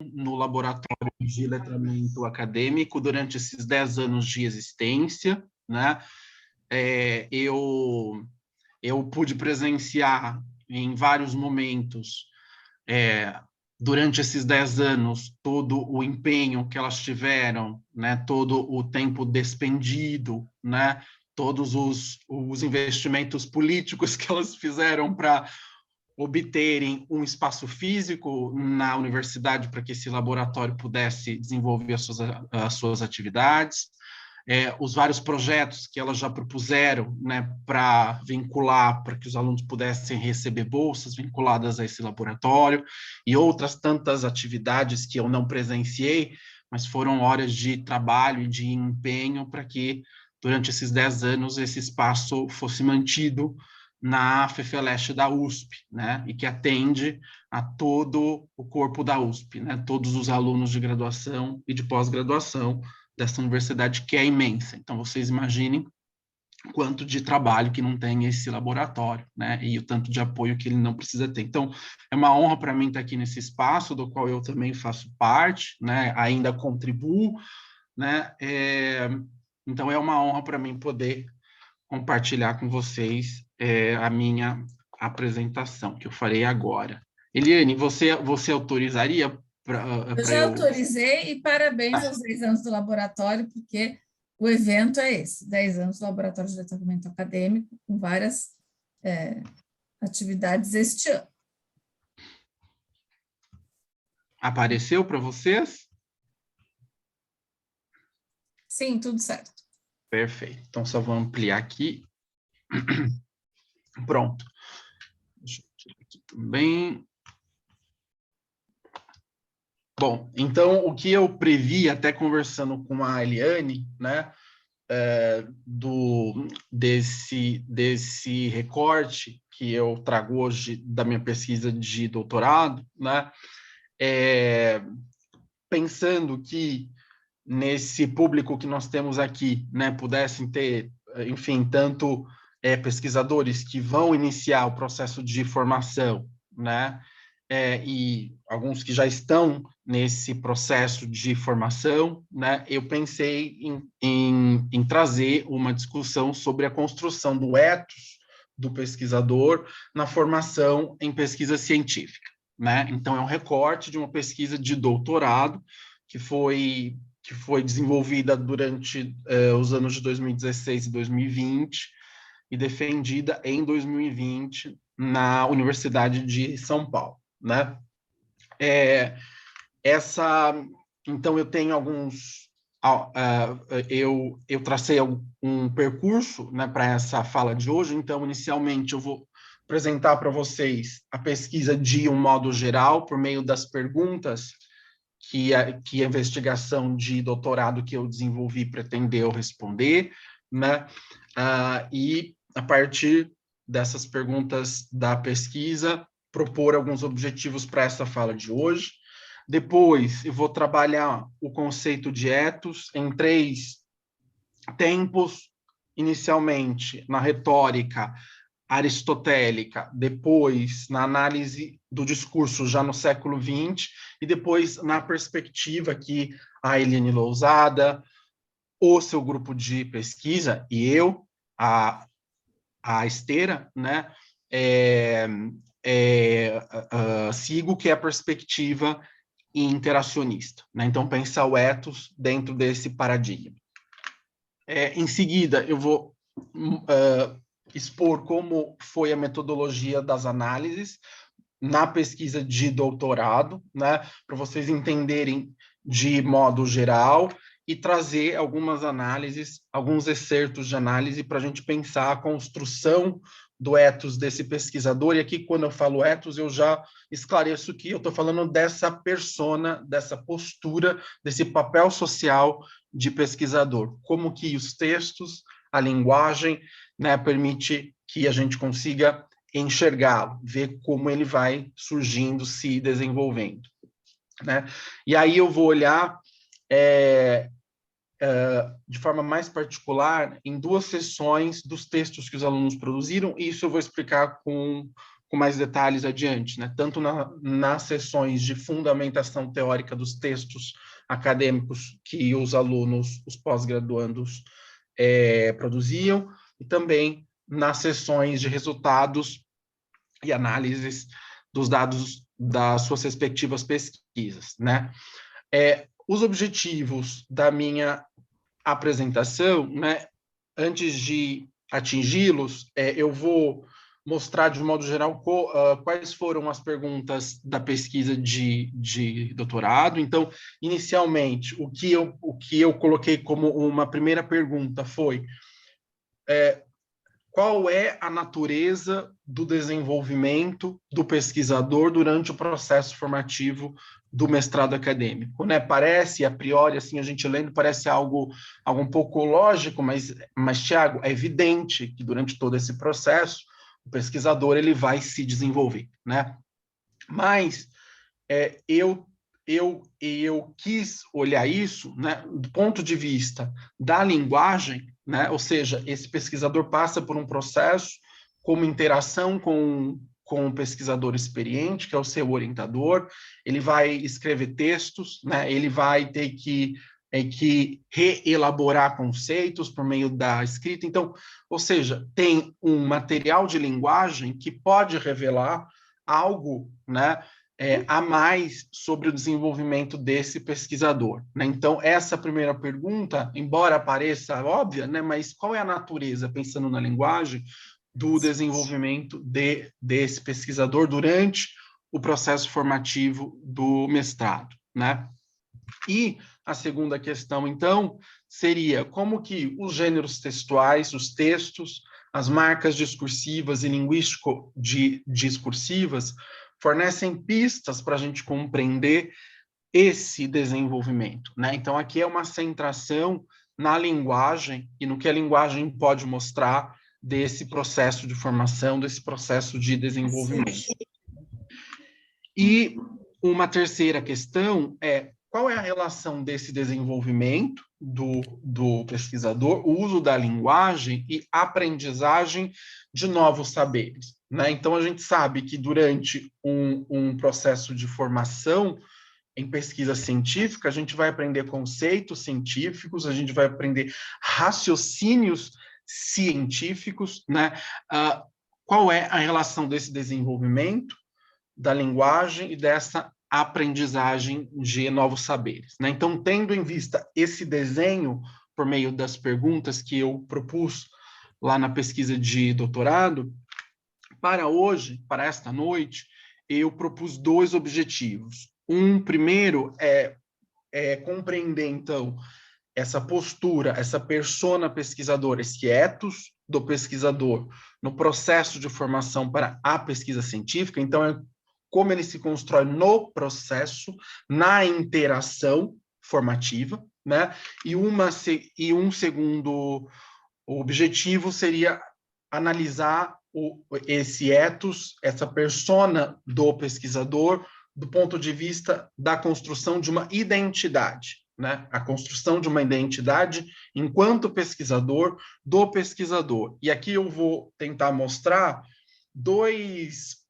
no laboratório de letramento acadêmico durante esses 10 anos de existência, né? Eu pude presenciar em vários momentos, durante esses 10 anos, todo o empenho que elas tiveram, né? Todo o tempo despendido, né? Todos os investimentos políticos que elas fizeram para obterem um espaço físico na universidade para que esse laboratório pudesse desenvolver as suas atividades, os vários projetos que elas já propuseram, né, para vincular, para que os alunos pudessem receber bolsas vinculadas a esse laboratório, e outras tantas atividades que eu não presenciei, mas foram horas de trabalho e de empenho para que, durante esses 10 anos, esse espaço fosse mantido na FEFELESH da USP, né, e que atende a todo o corpo da USP, né, todos os alunos de graduação e de pós-graduação dessa universidade, que é imensa. Então, vocês imaginem quanto de trabalho que não tem esse laboratório, né, e o tanto de apoio que ele não precisa ter. Então, é uma honra para mim estar aqui nesse espaço, do qual eu também faço parte, né, ainda contribuo, né, então é uma honra para mim poder compartilhar com vocês a minha apresentação, que eu farei agora. Eliane, você autorizaria Eu para já eu... autorizei e parabéns aos 10 anos do laboratório, porque o evento é esse, 10 anos do Laboratório de Letramento Acadêmico, com várias atividades este ano. Apareceu para vocês? Sim, tudo certo. Perfeito. Então, só vou ampliar aqui. Pronto. Deixa eu tirar aqui também. Bom, então, o que eu previ, até conversando com a Eliane, né, desse recorte que eu trago hoje da minha pesquisa de doutorado, né, pensando que nesse público que nós temos aqui, né, pudessem ter, enfim, tanto pesquisadores que vão iniciar o processo de formação, né, e alguns que já estão nesse processo de formação, né, eu pensei em trazer uma discussão sobre a construção do ethos do pesquisador na formação em pesquisa científica, né? Então, é um recorte de uma pesquisa de doutorado que foi desenvolvida durante os anos de 2016 e 2020 e defendida em 2020 na Universidade de São Paulo, né? Então, eu tenho alguns... eu tracei um percurso, né, para essa fala de hoje. Então, inicialmente, eu vou apresentar para vocês a pesquisa de um modo geral, por meio das perguntas que a investigação de doutorado que eu desenvolvi pretendeu responder, né? E, a partir dessas perguntas da pesquisa, propor alguns objetivos para essa fala de hoje. Depois, eu vou trabalhar o conceito de ethos em 3 tempos, inicialmente na retórica aristotélica, depois na análise do discurso já no século XX, e depois na perspectiva que a Eliane Lousada, o seu grupo de pesquisa, e eu, a esteira, né, sigo, que é a perspectiva interacionista, né? Então, pensar o ethos dentro desse paradigma. Em seguida, eu vou expor como foi a metodologia das análises na pesquisa de doutorado, né, para vocês entenderem de modo geral, e trazer algumas análises, alguns excertos de análise para a gente pensar a construção do ethos desse pesquisador. E aqui, quando eu falo ethos, eu já esclareço que eu estou falando dessa persona, dessa postura, desse papel social de pesquisador. Como que os textos, a linguagem, né, permite que a gente consiga enxergá-lo, ver como ele vai surgindo, se desenvolvendo, né? E aí eu vou olhar de forma mais particular em 2 sessões dos textos que os alunos produziram, e isso eu vou explicar com com mais detalhes adiante, né? Tanto nas sessões de fundamentação teórica dos textos acadêmicos que os alunos, os pós-graduandos, produziam, e também nas sessões de resultados e análises dos dados das suas respectivas pesquisas, né? Os objetivos da minha apresentação, né, antes de atingi-los, eu vou mostrar de modo geral quais foram as perguntas da pesquisa de doutorado. Então, inicialmente, o que eu coloquei como uma primeira pergunta foi qual é a natureza do desenvolvimento do pesquisador durante o processo formativo do mestrado acadêmico, né? Parece, a priori, assim, a gente lendo, parece algo um pouco lógico, mas Tiago, é evidente que durante todo esse processo, o pesquisador ele vai se desenvolver, né? Mas eu quis olhar isso, né, do ponto de vista da linguagem, né, ou seja, esse pesquisador passa por um processo como interação com um pesquisador experiente, que é o seu orientador, ele vai escrever textos, né, ele vai ter que reelaborar conceitos por meio da escrita. Então, ou seja, tem um material de linguagem que pode revelar algo, né, a mais sobre o desenvolvimento desse pesquisador, né? Então, essa primeira pergunta, embora pareça óbvia, né, mas qual é a natureza, pensando na linguagem, do desenvolvimento desse pesquisador durante o processo formativo do mestrado, né? E a segunda questão, então, seria como que os gêneros textuais, os textos, as marcas discursivas e linguístico-discursivas fornecem pistas para a gente compreender esse desenvolvimento, né? Então, aqui é uma centração na linguagem e no que a linguagem pode mostrar desse processo de formação, desse processo de desenvolvimento. E uma terceira questão é qual é a relação desse desenvolvimento do pesquisador, o uso da linguagem e aprendizagem de novos saberes, né? Então, a gente sabe que durante um processo de formação em pesquisa científica, a gente vai aprender conceitos científicos, a gente vai aprender raciocínios científicos, né? Qual é a relação desse desenvolvimento da linguagem e dessa aprendizagem de novos saberes, né? Então, tendo em vista esse desenho por meio das perguntas que eu propus lá na pesquisa de doutorado, para hoje, para esta noite, eu propus 2 objetivos. Um primeiro é compreender, então, essa postura, essa persona pesquisadora, esse ethos do pesquisador no processo de formação para a pesquisa científica. Então, é como ele se constrói no processo, na interação formativa, né? E um segundo objetivo seria analisar esse ethos, essa persona do pesquisador, do ponto de vista da construção de uma identidade, né? A construção de uma identidade enquanto pesquisador, do pesquisador. E aqui eu vou tentar mostrar dois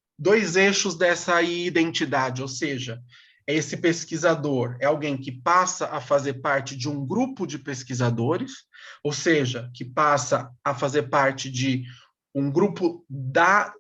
eixos dessa identidade, ou seja, esse pesquisador é alguém que passa a fazer parte de um grupo de pesquisadores, ou seja, que passa a fazer parte de um grupo da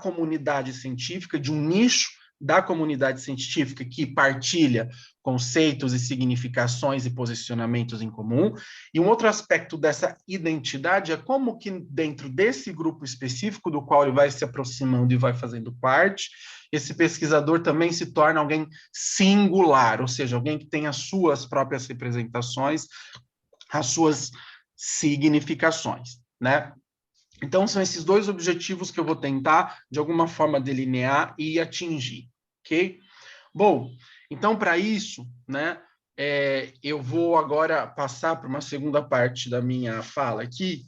comunidade científica, de um nicho da comunidade científica que partilha conceitos e significações e posicionamentos em comum. E um outro aspecto dessa identidade é como que dentro desse grupo específico do qual ele vai se aproximando e vai fazendo parte, esse pesquisador também se torna alguém singular, ou seja, alguém que tem as suas próprias representações, as suas significações, né? Então, são esses 2 objetivos que eu vou tentar, de alguma forma, delinear e atingir, ok? Bom, então, para isso, né, eu vou agora passar para uma segunda parte da minha fala aqui,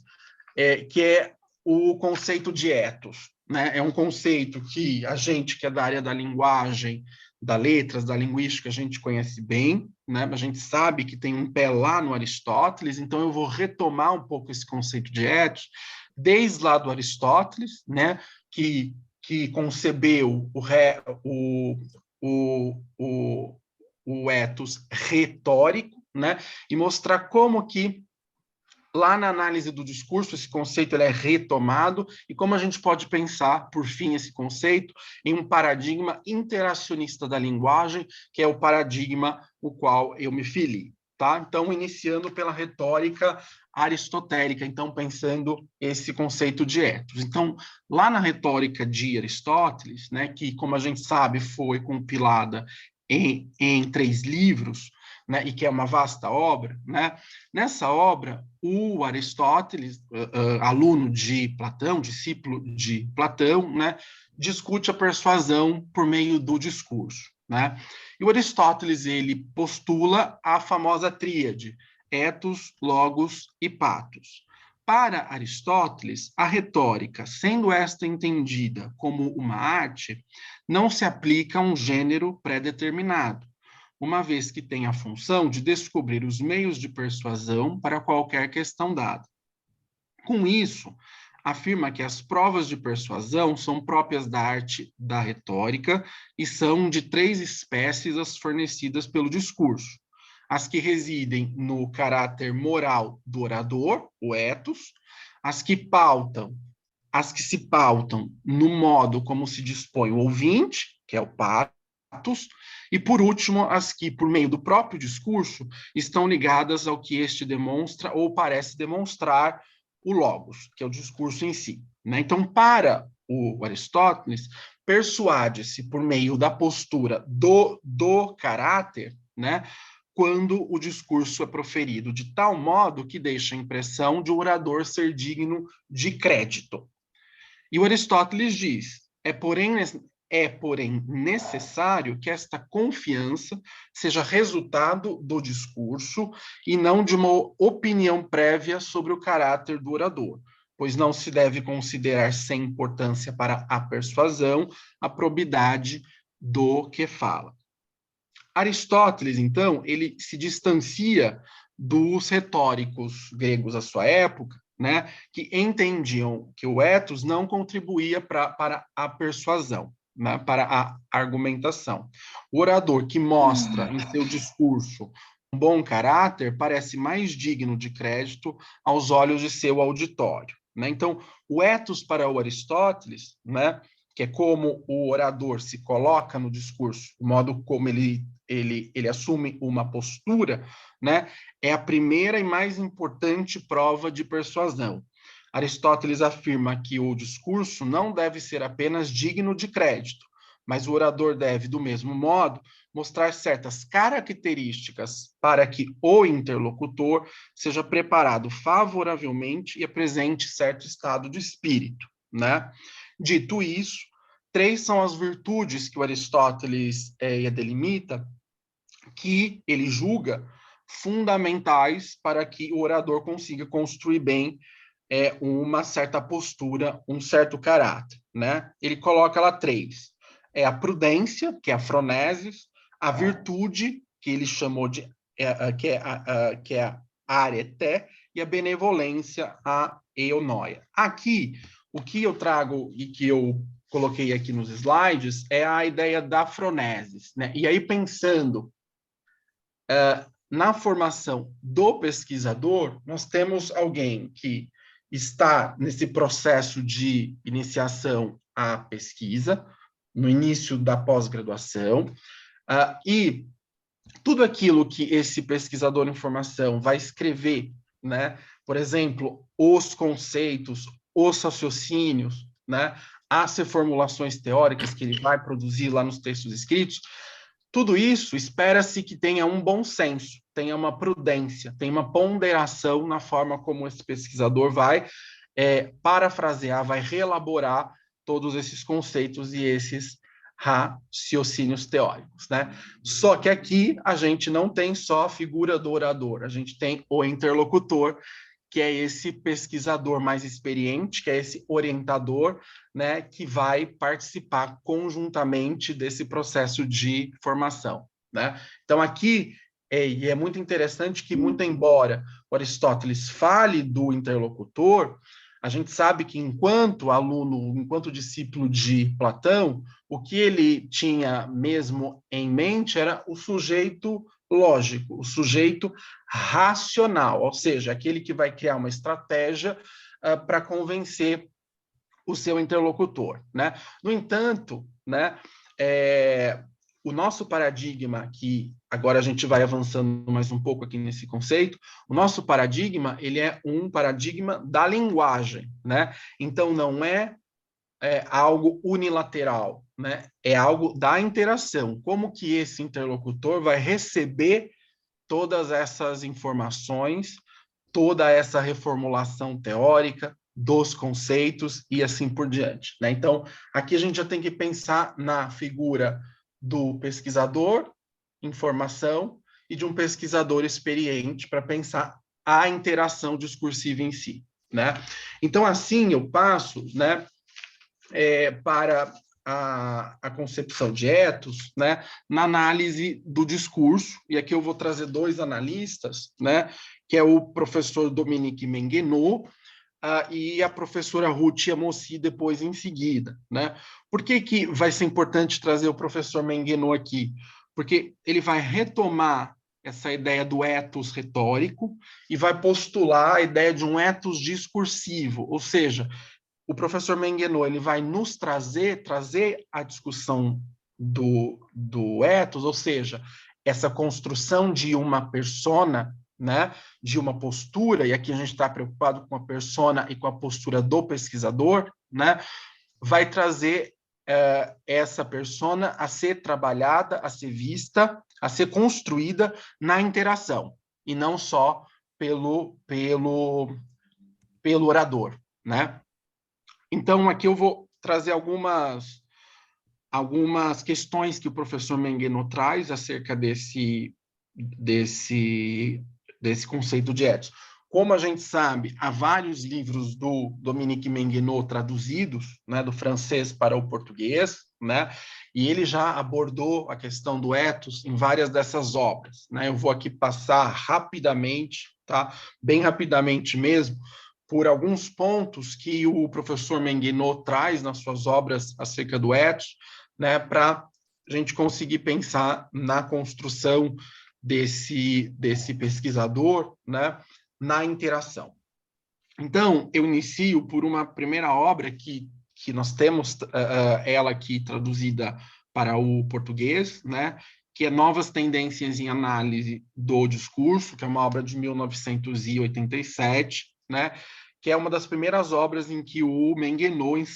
que é o conceito de ethos, né? É um conceito que a gente que é da área da linguagem, da letras, da linguística, a gente conhece bem, né? A gente sabe que tem um pé lá no Aristóteles, então eu vou retomar um pouco esse conceito de ethos, desde lá do Aristóteles, né? Que que concebeu o ethos retórico, né? E mostrar como que lá na análise do discurso, esse conceito ele é retomado, e como a gente pode pensar, por fim, esse conceito em um paradigma interacionista da linguagem, que é o paradigma o qual eu me fili. Tá? Então, iniciando pela retórica aristotélica, então, pensando esse conceito de ethos. Então, lá na retórica de Aristóteles, né, que, como a gente sabe, foi compilada em 3 livros, né, e que é uma vasta obra, né? Nessa obra, o Aristóteles, aluno de Platão, discípulo de Platão, né, discute a persuasão por meio do discurso, né? E o Aristóteles ele postula a famosa tríade, ethos, logos e pathos. Para Aristóteles, a retórica, sendo esta entendida como uma arte, não se aplica a um gênero pré-determinado, uma vez que tem a função de descobrir os meios de persuasão para qualquer questão dada. Com isso, afirma que as provas de persuasão são próprias da arte da retórica e são de 3 espécies as fornecidas pelo discurso: as que residem no caráter moral do orador, o ethos, as que se pautam no modo como se dispõe o ouvinte, que é o pathos, e, por último, as que, por meio do próprio discurso, estão ligadas ao que este demonstra ou parece demonstrar, o logos, que é o discurso em si. Né? Então, para o Aristóteles, persuade-se por meio da postura do caráter, né? Quando o discurso é proferido de tal modo que deixa a impressão de o orador ser digno de crédito. E o Aristóteles diz: porém necessário que esta confiança seja resultado do discurso e não de uma opinião prévia sobre o caráter do orador, pois não se deve considerar sem importância para a persuasão a probidade do que fala. Aristóteles, então, ele se distancia dos retóricos gregos à sua época, né, que entendiam que o ethos não contribuía para a persuasão, né, para a argumentação. O orador que mostra em seu discurso um bom caráter parece mais digno de crédito aos olhos de seu auditório. Né? Então, o ethos para o Aristóteles, né, que é como o orador se coloca no discurso, o modo como ele assume uma postura, né, é a primeira e mais importante prova de persuasão. Aristóteles afirma que o discurso não deve ser apenas digno de crédito, mas o orador deve, do mesmo modo, mostrar certas características para que o interlocutor seja preparado favoravelmente e apresente certo estado de espírito, né? Dito isso, 3 são as virtudes que o Aristóteles delimita, que ele julga fundamentais para que o orador consiga construir bem uma certa postura, um certo caráter. Né? Ele coloca lá 3. É a prudência, que é a phronesis, a virtude, que ele chamou de que é a areté, e a benevolência, a eunoia. Aqui, o que eu trago e que eu coloquei aqui nos slides é a ideia da phronesis. Né? E aí, pensando na formação do pesquisador, nós temos alguém que está nesse processo de iniciação à pesquisa, no início da pós-graduação, e tudo aquilo que esse pesquisador em formação vai escrever, né? Por exemplo, os conceitos, os raciocínios, né? As reformulações teóricas que ele vai produzir lá nos textos escritos, tudo isso espera-se que tenha um bom senso, tenha uma prudência, tenha uma ponderação na forma como esse pesquisador vai parafrasear, vai reelaborar todos esses conceitos e esses raciocínios teóricos, né? Só que aqui a gente não tem só a figura do orador, a gente tem o interlocutor, que é esse pesquisador mais experiente, que é esse orientador, né, que vai participar conjuntamente desse processo de formação, né? Então aqui e é muito interessante que, muito embora o Aristóteles fale do interlocutor, A gente sabe que, enquanto aluno, enquanto discípulo de Platão, o que ele tinha mesmo em mente era o sujeito lógico, o sujeito racional, ou seja, aquele que vai criar uma estratégia para convencer o seu interlocutor, né? No entanto, né, o nosso paradigma aqui, agora a gente vai avançando mais um pouco aqui nesse conceito, o nosso paradigma, ele é um paradigma da linguagem, né? Então, não é algo unilateral, né? É algo da interação. Como que esse interlocutor vai receber todas essas informações, toda essa reformulação teórica dos conceitos e assim por diante, né? Então, aqui a gente já tem que pensar na figura do pesquisador, informação, e de um pesquisador experiente para pensar a interação discursiva em si, né? Então, assim, eu passo, né, para a concepção de ethos, né, na análise do discurso, e aqui eu vou trazer dois analistas, né, que é o professor Dominique Menguenot e a professora Ruth Amossi depois em seguida, né? Por que vai ser importante trazer o professor Menguenot aqui? Porque ele vai retomar essa ideia do ethos retórico e vai postular a ideia de um ethos discursivo, ou seja, o professor Menguenot ele vai nos trazer a discussão do ethos, ou seja, essa construção de uma persona, né, de uma postura, e aqui a gente está preocupado com a persona e com a postura do pesquisador, né, vai trazer essa persona a ser trabalhada, a ser vista, a ser construída na interação, e não só pelo orador, né? Então, aqui eu vou trazer algumas questões que o professor Menguenot traz acerca desse conceito de ethos. Como a gente sabe, há vários livros do Dominique Menguenot traduzidos, né, do francês para o português, né, e ele já abordou a questão do ethos em várias dessas obras, né. Eu vou aqui passar rapidamente, tá, bem rapidamente mesmo, por alguns pontos que o professor Menguenot traz nas suas obras acerca do ethos, né, para a gente conseguir pensar na construção desse pesquisador, né, na interação. Então, eu inicio por uma primeira obra que nós temos ela aqui traduzida para o português, né, que é Novas Tendências em Análise do Discurso, que é uma obra de 1987, né, que é uma das primeiras obras em que o Menguenot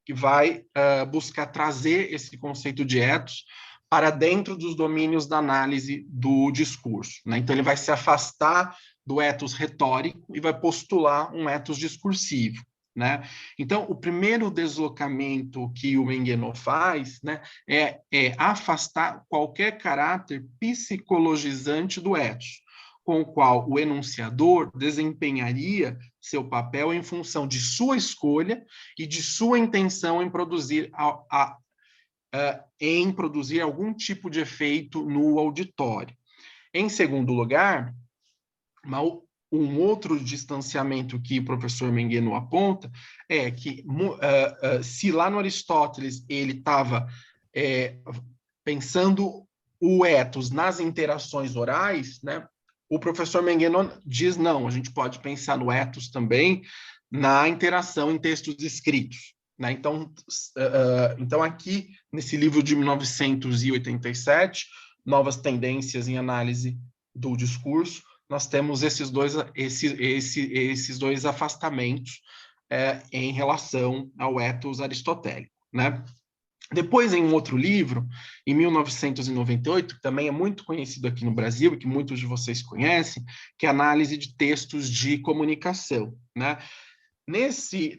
que vai buscar trazer esse conceito de ethos para dentro dos domínios da análise do discurso, né? Então, ele vai se afastar do ethos retórico e vai postular um ethos discursivo, né? Então, o primeiro deslocamento que o Menguenot faz, né, é afastar qualquer caráter psicologizante do ethos, com o qual o enunciador desempenharia seu papel em função de sua escolha e de sua intenção em produzir algum tipo de efeito no auditório. Em segundo lugar, um outro distanciamento que o professor Menguenot aponta é que se lá no Aristóteles ele estava pensando o ethos nas interações orais, né, o professor Menguenot diz não, a gente pode pensar no ethos também na interação em textos escritos, né? Então, aqui, nesse livro de 1987, Novas Tendências em Análise do Discurso, nós temos esses dois afastamentos em relação ao ethos aristotélico, né? Depois, em um outro livro, em 1998, que também é muito conhecido aqui no Brasil, e que muitos de vocês conhecem, que é a Análise de Textos de Comunicação, né? Nesse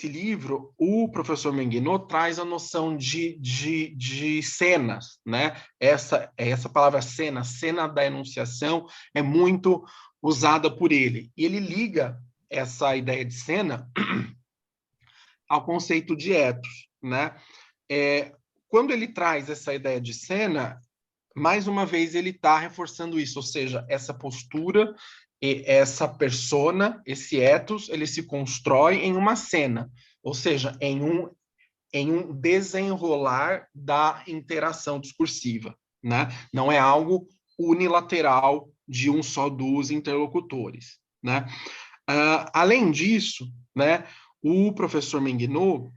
livro, o professor Menguenot traz a noção de cenas, né? Essa palavra cena da enunciação, é muito usada por ele. E ele liga essa ideia de cena ao conceito de ethos, né? Quando ele traz essa ideia de cena, mais uma vez ele está reforçando isso, ou seja, essa postura e essa persona, esse ethos, ele se constrói em uma cena, ou seja, em um desenrolar da interação discursiva, né? Não é algo unilateral de um só dos interlocutores, né? Além disso, né, o professor Menguinot,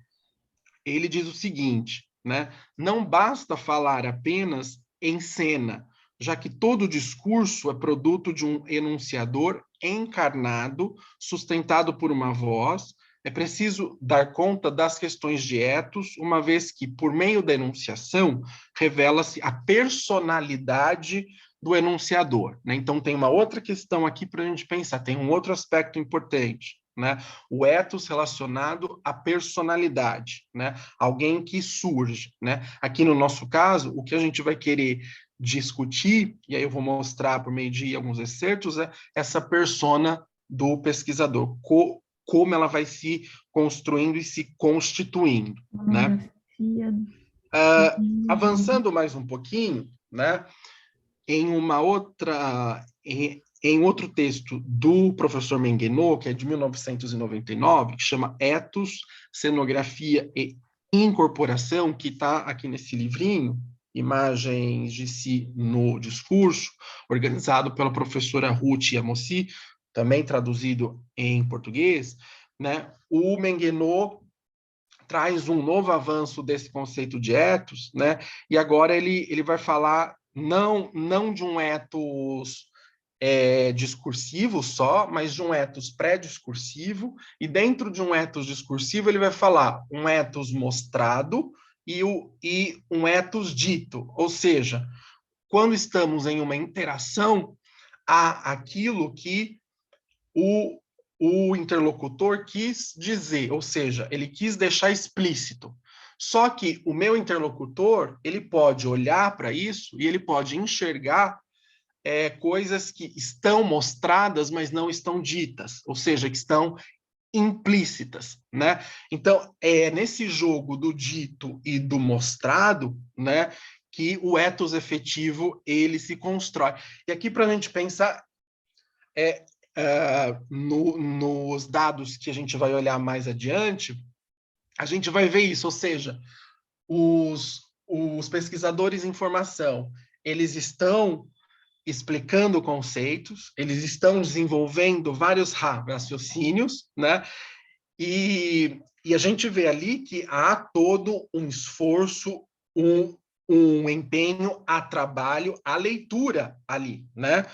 ele diz o seguinte, né? Não basta falar apenas em cena, já que todo discurso é produto de um enunciador encarnado, sustentado por uma voz. É preciso dar conta das questões de ethos, uma vez que, por meio da enunciação, revela-se a personalidade do enunciador, né? Então, tem uma outra questão aqui para a gente pensar, tem um outro aspecto importante, né? O ethos relacionado à personalidade, né? Alguém que surge, né? Aqui no nosso caso, o que a gente vai querer discutir, e aí eu vou mostrar por meio de alguns excertos, é essa persona do pesquisador, como ela vai se construindo e se constituindo, né? Avançando mais um pouquinho, né? Em uma outra, em outro texto do professor Menguinot, que é de 1999, que chama Ethos, Cenografia e Incorporação, que está aqui nesse livrinho, Imagens de Si no Discurso, organizado pela professora Ruth Yamossi, também traduzido em português, né? O Menguinot traz um novo avanço desse conceito de ethos, né? E agora ele vai falar não de um ethos discursivo só, mas de um ethos pré-discursivo, e dentro de um ethos discursivo ele vai falar um ethos mostrado e um ethos dito, ou seja, quando estamos em uma interação, há aquilo que o, o interlocutor quis dizer, ou seja, ele quis deixar explícito. Só que o meu interlocutor, ele pode olhar para isso e ele pode enxergar coisas que estão mostradas, mas não estão ditas, ou seja, que estão implícitas, né? Então, é nesse jogo do dito e do mostrado, né, que o ethos efetivo, ele se constrói. E aqui, para a gente pensar, nos dados que a gente vai olhar mais adiante, a gente vai ver isso, ou seja, os pesquisadores em formação, eles estão explicando conceitos, eles estão desenvolvendo vários raciocínios, né? E a gente vê ali que há todo um esforço, um empenho a trabalho, a leitura ali, né?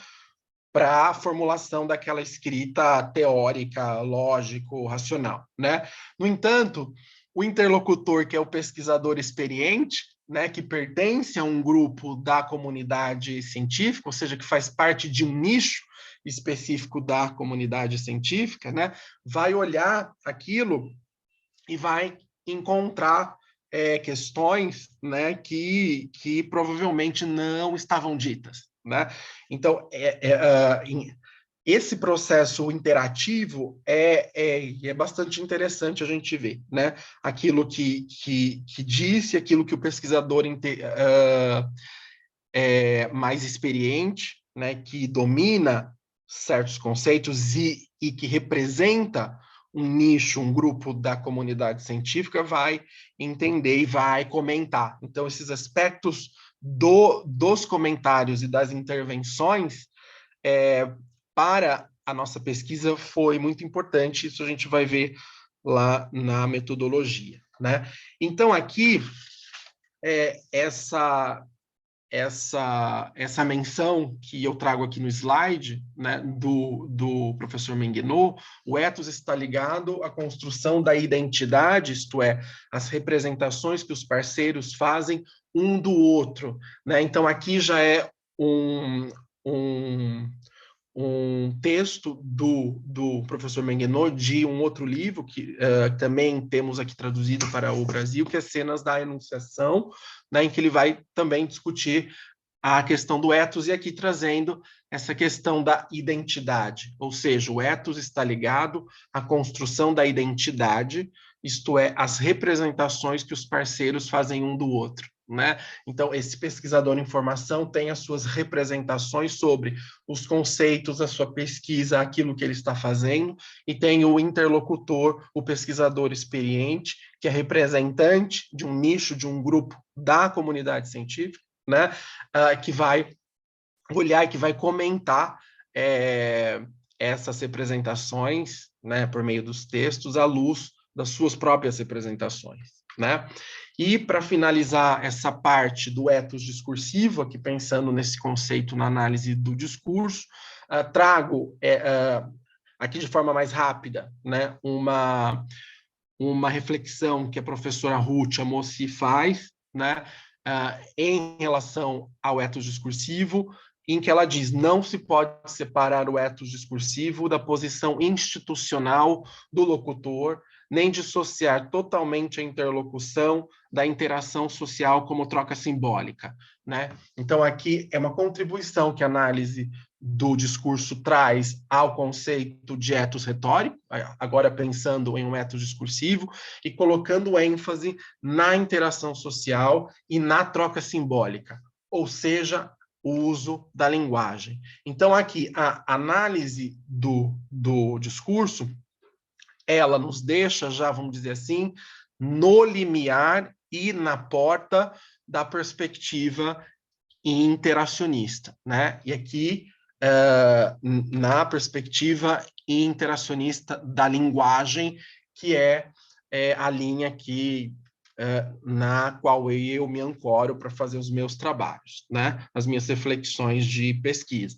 Para a formulação daquela escrita teórica, lógico, racional, né? No entanto, o interlocutor, que é o pesquisador experiente, né, que pertence a um grupo da comunidade científica, ou seja, que faz parte de um nicho específico da comunidade científica, né, vai olhar aquilo e vai encontrar questões, né, que provavelmente não estavam ditas, né? Então, esse processo interativo é bastante interessante a gente ver, né? Aquilo que disse, aquilo que o pesquisador mais experiente, né, que domina certos conceitos e que representa um nicho, um grupo da comunidade científica, vai entender e vai comentar. Então, esses aspectos dos comentários e das intervenções para a nossa pesquisa foi muito importante, isso a gente vai ver lá na metodologia, né? Então, aqui, essa menção que eu trago aqui no slide, né, do professor Menguinot, o ethos está ligado à construção da identidade, isto é, as representações que os parceiros fazem um do outro, né? Então, aqui já é um texto do professor Menguinot de um outro livro que também temos aqui traduzido para o Brasil, que é Cenas da Enunciação, né, em que ele vai também discutir a questão do ethos e aqui trazendo essa questão da identidade, ou seja, o ethos está ligado à construção da identidade, isto é, às representações que os parceiros fazem um do outro, né? Então, esse pesquisador em formação tem as suas representações sobre os conceitos, a sua pesquisa, aquilo que ele está fazendo, e tem o interlocutor, o pesquisador experiente, que é representante de um nicho, de um grupo da comunidade científica, né? Que vai olhar e que vai comentar essas representações, né, por meio dos textos, à luz das suas próprias representações, né? E, para finalizar essa parte do ethos discursivo, aqui pensando nesse conceito na análise do discurso, trago aqui de forma mais rápida, né, uma reflexão que a professora Ruth Amossi faz, né, em relação ao ethos discursivo, em que ela diz: não se pode separar o ethos discursivo da posição institucional do locutor, nem dissociar totalmente a interlocução da interação social como troca simbólica, né? Então, aqui é uma contribuição que a análise do discurso traz ao conceito de ethos retórico, agora pensando em um ethos discursivo, e colocando ênfase na interação social e na troca simbólica, ou seja, o uso da linguagem. Então, aqui, a análise do discurso, ela nos deixa, já vamos dizer assim, no limiar e na porta da perspectiva interacionista, né? E aqui, na perspectiva interacionista da linguagem, que é a linha que na qual eu me ancoro para fazer os meus trabalhos, né? As minhas reflexões de pesquisa.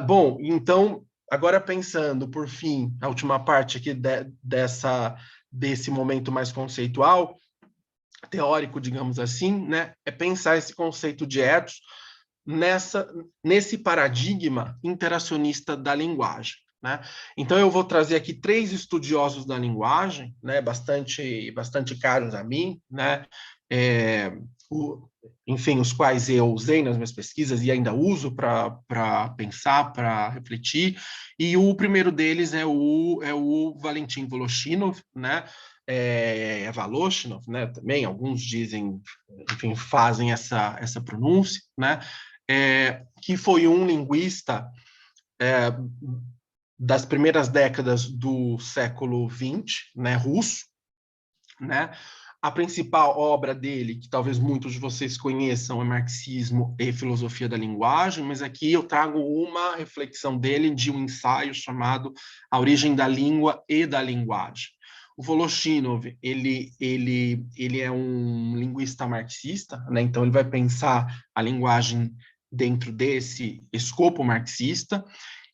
Bom, então, agora pensando, por fim, a última parte aqui desse momento mais conceitual, teórico, digamos assim, né? É pensar esse conceito de ethos nesse paradigma interacionista da linguagem, né? Então, eu vou trazer aqui 3 estudiosos da linguagem, né, bastante caros a mim, né, enfim, os quais eu usei nas minhas pesquisas e ainda uso para pensar, para refletir, e o primeiro deles é o Valentin Voloshinov, né, Voloshinov, né, também alguns dizem, enfim, fazem essa pronúncia, né, que foi um linguista das primeiras décadas do século XX, né, russo, né? A principal obra dele, que talvez muitos de vocês conheçam, é Marxismo e Filosofia da Linguagem, mas aqui eu trago uma reflexão dele de um ensaio chamado A Origem da Língua e da Linguagem. O Voloshinov, ele é um linguista marxista, né? Então ele vai pensar a linguagem dentro desse escopo marxista,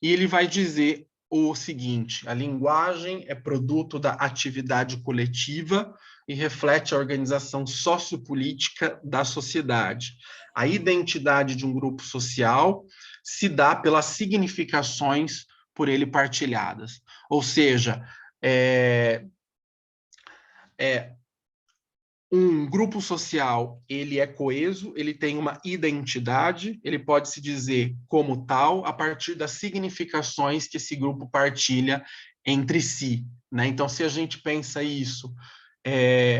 e ele vai dizer o seguinte: a linguagem é produto da atividade coletiva e reflete a organização sociopolítica da sociedade. A identidade de um grupo social se dá pelas significações por ele partilhadas. Ou seja, um grupo social, ele é coeso, ele tem uma identidade, ele pode se dizer como tal a partir das significações que esse grupo partilha entre si, né? Então, se a gente pensa isso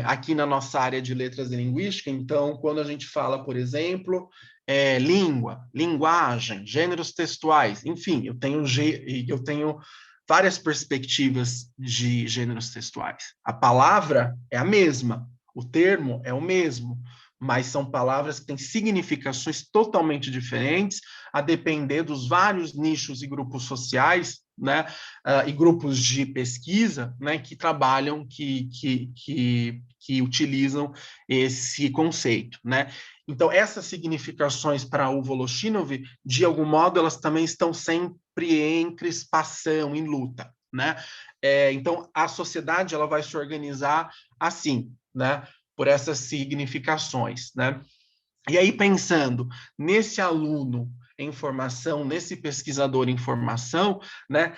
aqui na nossa área de letras e linguística, então, quando a gente fala, por exemplo, língua, linguagem, gêneros textuais, enfim, eu tenho várias perspectivas de gêneros textuais. A palavra é a mesma, o termo é o mesmo, mas são palavras que têm significações totalmente diferentes, a depender dos vários nichos e grupos sociais, né, e grupos de pesquisa, né, que trabalham, que utilizam esse conceito, né? Então, essas significações para o Voloshinov, de algum modo, elas também estão sempre em crispação, em luta, né? Então, a sociedade ela vai se organizar assim, né? Por essas significações, né? E aí, pensando nesse aluno em formação, nesse pesquisador em formação, né?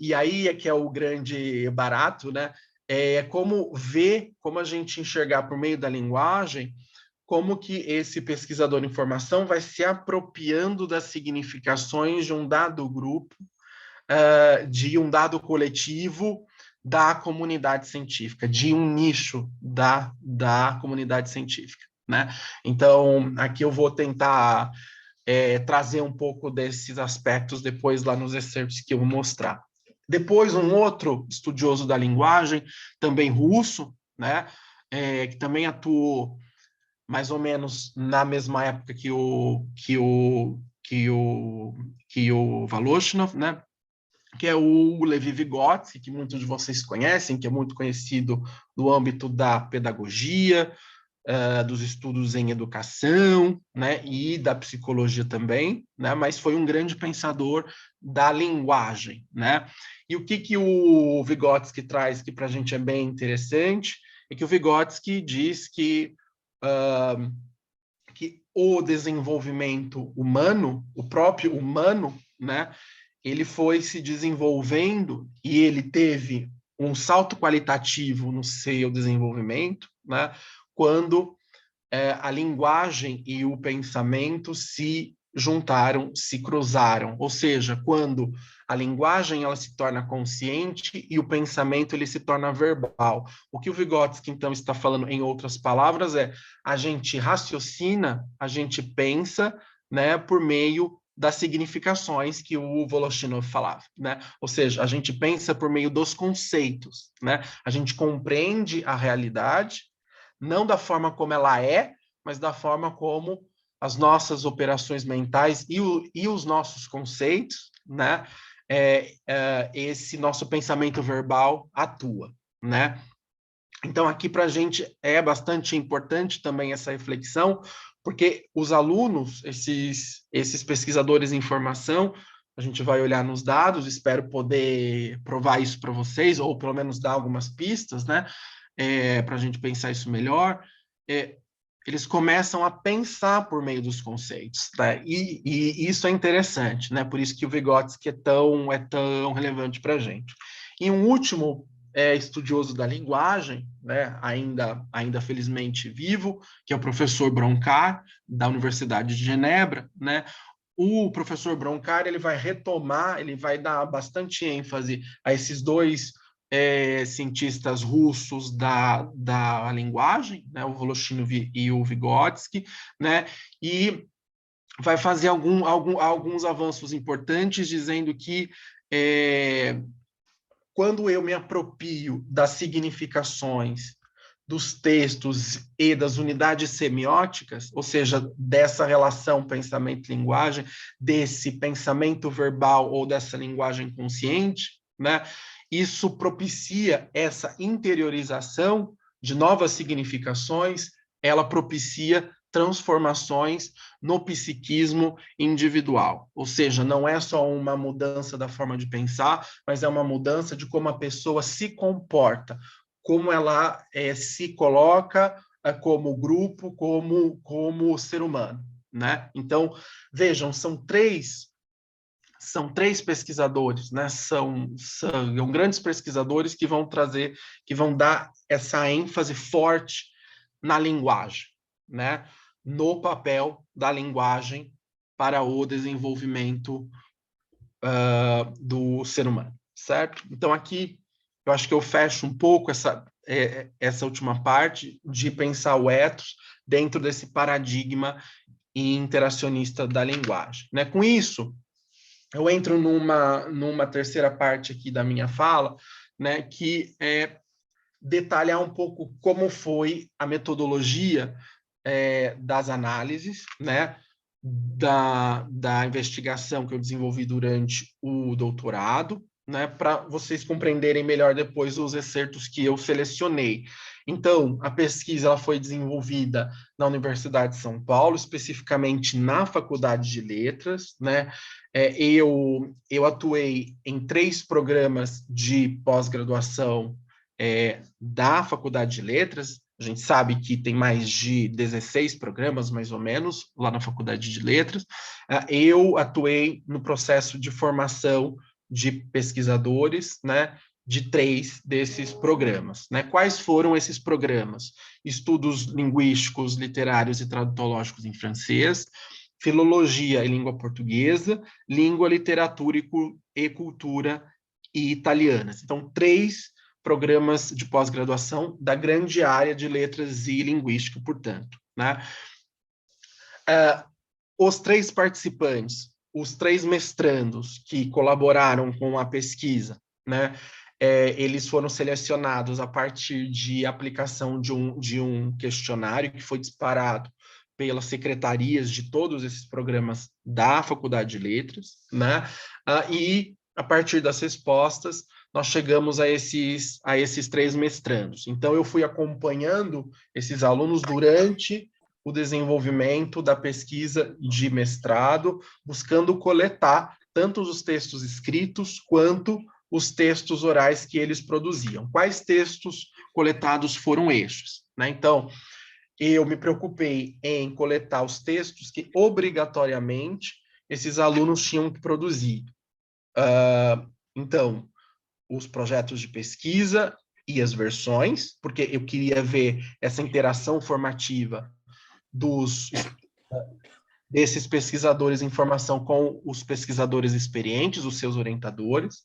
E aí é que é o grande barato, né? Como a gente enxergar por meio da linguagem, como que esse pesquisador em formação vai se apropriando das significações de um dado grupo, de um dado coletivo da comunidade científica, de um nicho da comunidade científica, né? Então, aqui eu vou tentar trazer um pouco desses aspectos depois lá nos excertos que eu vou mostrar. Depois, um outro estudioso da linguagem, também russo, né, que também atuou mais ou menos na mesma época que o Voloshinov, né, que é o Levi Vygotsky, que muitos de vocês conhecem, que é muito conhecido no âmbito da pedagogia, dos estudos em educação, né, e da psicologia também, né, mas foi um grande pensador da linguagem, né. E o que o Vygotsky traz que para a gente é bem interessante é que o Vygotsky diz que o desenvolvimento humano, o próprio humano, né, ele foi se desenvolvendo e ele teve um salto qualitativo no seu desenvolvimento, né, quando a linguagem e o pensamento se juntaram, se cruzaram, ou seja, quando a linguagem ela se torna consciente e o pensamento ele se torna verbal. O que o Vygotsky então está falando em outras palavras é a gente raciocina, a gente pensa, né, por meio das significações que o Voloshinov falava, né? Ou seja, a gente pensa por meio dos conceitos, né? A gente compreende a realidade não da forma como ela é, mas da forma como as nossas operações mentais e os nossos conceitos, né? Esse nosso pensamento verbal atua, né? Então, aqui para a gente é bastante importante também essa reflexão, porque os alunos, esses pesquisadores em formação, a gente vai olhar nos dados, espero poder provar isso para vocês, ou pelo menos dar algumas pistas, né? Para a gente pensar isso melhor. Eles começam a pensar por meio dos conceitos, né? E isso é interessante, né? Por isso que o Vygotsky é tão relevante para a gente. E um último estudioso da linguagem, né, ainda felizmente vivo, que é o professor Broncar, da Universidade de Genebra, né? O professor Broncar ele vai retomar, ele vai dar bastante ênfase a esses dois cientistas russos da linguagem, né, o Voloshinov e o Vygotsky, né, e vai fazer alguns avanços importantes, dizendo que quando eu me aproprio das significações dos textos e das unidades semióticas, ou seja, dessa relação pensamento-linguagem, desse pensamento verbal ou dessa linguagem consciente, né? Isso propicia essa interiorização de novas significações, ela propicia transformações no psiquismo individual. Ou seja, não é só uma mudança da forma de pensar, mas é uma mudança de como a pessoa se comporta, como ela se coloca como grupo, como ser humano, né? Então, vejam, são três pesquisadores, né? São grandes pesquisadores que vão dar essa ênfase forte na linguagem, né? No papel da linguagem para o desenvolvimento do ser humano, certo? Então, aqui, eu acho que eu fecho um pouco essa última parte de pensar o ethos dentro desse paradigma interacionista da linguagem, né? Com isso, eu entro numa terceira parte aqui da minha fala, né, que é detalhar um pouco como foi a metodologia das análises, né, da investigação que eu desenvolvi durante o doutorado, né, para vocês compreenderem melhor depois os excertos que eu selecionei. Então, a pesquisa ela foi desenvolvida na Universidade de São Paulo, especificamente na Faculdade de Letras, né? Eu atuei em 3 programas de pós-graduação da Faculdade de Letras. A gente sabe que tem mais de 16 programas, mais ou menos, lá na Faculdade de Letras. Eu atuei no processo de formação de pesquisadores, né, de 3 desses programas, né? Quais foram esses programas? Estudos linguísticos, literários e tradutológicos em francês, filologia e língua portuguesa, língua, literatura e cultura e italianas. Então, 3 programas de pós-graduação da grande área de letras e linguística, portanto, né? Os 3 participantes, os 3 mestrandos que colaboraram com a pesquisa, né? Eles foram selecionados a partir de aplicação de um questionário que foi disparado pelas secretarias de todos esses programas da Faculdade de Letras, né? E a partir das respostas nós chegamos a esses 3 mestrandos. Então eu fui acompanhando esses alunos durante o desenvolvimento da pesquisa de mestrado, buscando coletar tanto os textos escritos quanto os textos orais que eles produziam. Quais textos coletados foram estes? Né? Então, eu me preocupei em coletar os textos que obrigatoriamente esses alunos tinham que produzir. Então, os projetos de pesquisa e as versões, porque eu queria ver essa interação formativa desses pesquisadores em formação com os pesquisadores experientes, os seus orientadores.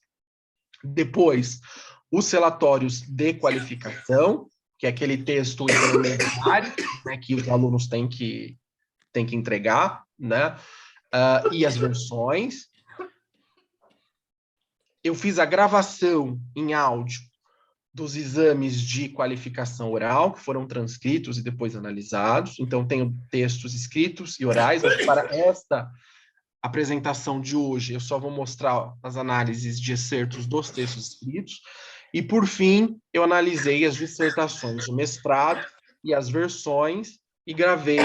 Depois, os relatórios de qualificação, que é aquele texto intermediário, né, que os alunos têm que entregar, né? E as versões. Eu fiz a gravação em áudio dos exames de qualificação oral, que foram transcritos e depois analisados. Então, tenho textos escritos e orais, mas para esta apresentação de hoje, eu só vou mostrar as análises de excertos dos textos escritos. E, por fim, eu analisei as dissertações de mestrado e as versões, e gravei,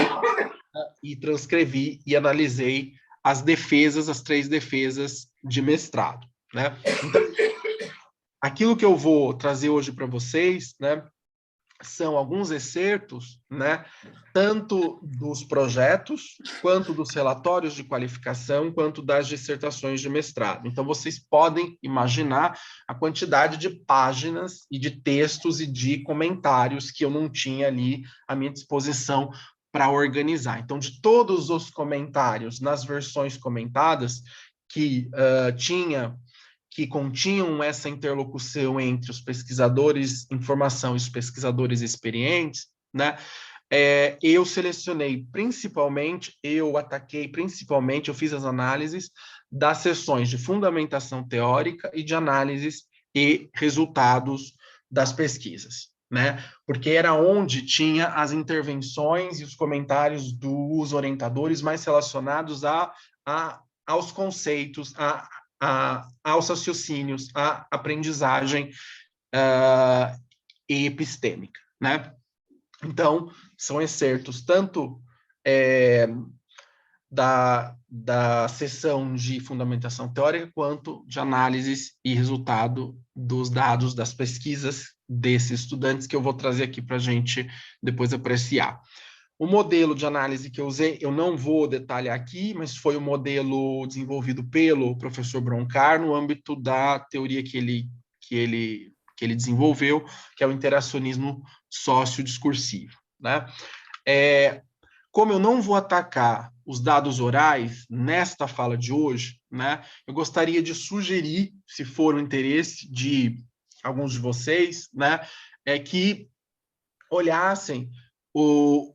e transcrevi e analisei as defesas, as 3 defesas de mestrado, né? Então, aquilo que eu vou trazer hoje para vocês, né, são alguns excertos, né, tanto dos projetos, quanto dos relatórios de qualificação, quanto das dissertações de mestrado. Então, vocês podem imaginar a quantidade de páginas e de textos e de comentários que eu não tinha ali à minha disposição para organizar. Então, de todos os comentários nas versões comentadas que continham essa interlocução entre os pesquisadores em formação e os pesquisadores experientes, né? Eu selecionei principalmente, eu fiz as análises das sessões de fundamentação teórica e de análises e resultados das pesquisas, né? Porque era onde tinha as intervenções e os comentários dos orientadores mais relacionados aos conceitos, aos raciocínios, à aprendizagem e epistêmica, né? Então, são excertos tanto da sessão de fundamentação teórica, quanto de análises e resultado dos dados das pesquisas desses estudantes, que eu vou trazer aqui para a gente depois apreciar. O modelo de análise que eu usei, eu não vou detalhar aqui, mas foi o modelo desenvolvido pelo professor Broncar no âmbito da teoria que ele desenvolveu, que é o interacionismo sociodiscursivo, né? Como eu não vou atacar os dados orais nesta fala de hoje, né, eu gostaria de sugerir, se for o interesse de alguns de vocês, né, que olhassem o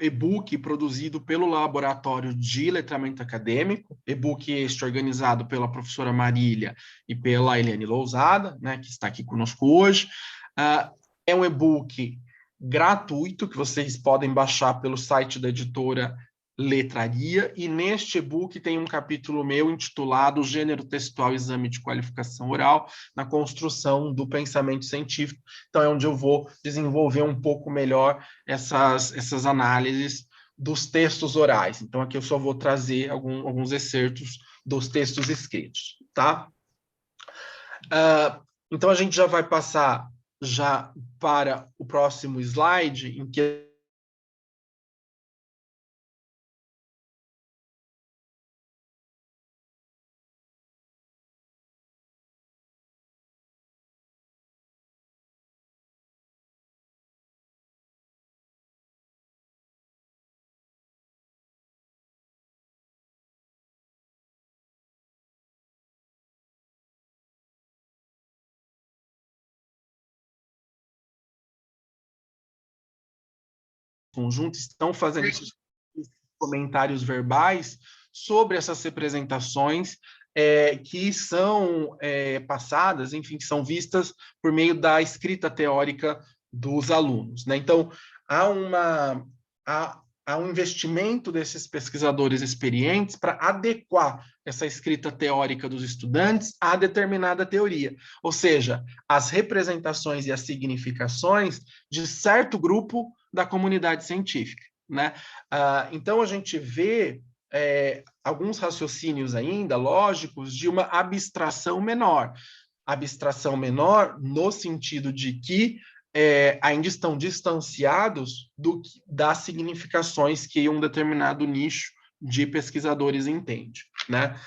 e-book produzido pelo Laboratório de Letramento Acadêmico, e-book este organizado pela professora Marília e pela Eliane Lousada, né, que está aqui conosco hoje. É um e-book gratuito que vocês podem baixar pelo site da editora Letraria, e neste e-book tem um capítulo meu intitulado Gênero Textual e Exame de Qualificação Oral na Construção do Pensamento Científico. Então, é onde eu vou desenvolver um pouco melhor essas análises dos textos orais. Então, aqui eu só vou trazer alguns excertos dos textos escritos, tá? Então, a gente já vai passar já para o próximo slide, em que conjunto estão fazendo esses comentários verbais sobre essas representações que são passadas, enfim, que são vistas por meio da escrita teórica dos alunos, né? Então, há um investimento desses pesquisadores experientes para adequar essa escrita teórica dos estudantes a determinada teoria, ou seja, as representações e as significações de certo grupo da comunidade científica, né? Então, a gente vê alguns raciocínios ainda lógicos de uma abstração menor. Abstração menor no sentido de que ainda estão distanciados das significações que um determinado nicho de pesquisadores entende, né?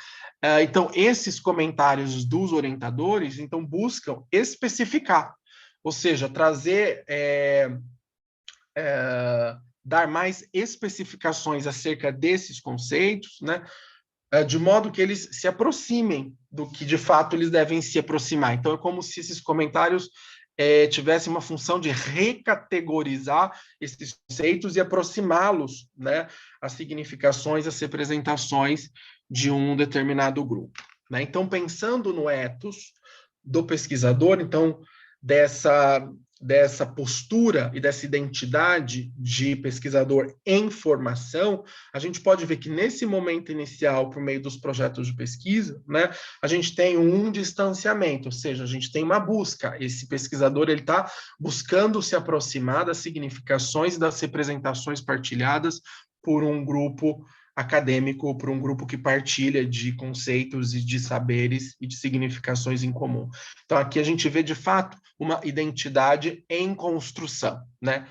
Então, esses comentários dos orientadores, então, buscam especificar, ou seja, trazer, dar mais especificações acerca desses conceitos, né? De modo que eles se aproximem do que, de fato, eles devem se aproximar. Então, é como se esses comentários tivessem uma função de recategorizar esses conceitos e aproximá-los, né, às significações, às representações de um determinado grupo, né? Então, pensando no ethos do pesquisador, então, dessa postura e dessa identidade de pesquisador em formação, a gente pode ver que nesse momento inicial, por meio dos projetos de pesquisa, né, a gente tem um distanciamento, ou seja, a gente tem uma busca. Esse pesquisador ele está buscando se aproximar das significações e das representações partilhadas por um grupo acadêmico, por um grupo que partilha de conceitos e de saberes e de significações em comum. Então, aqui a gente vê, de fato, uma identidade em construção, né?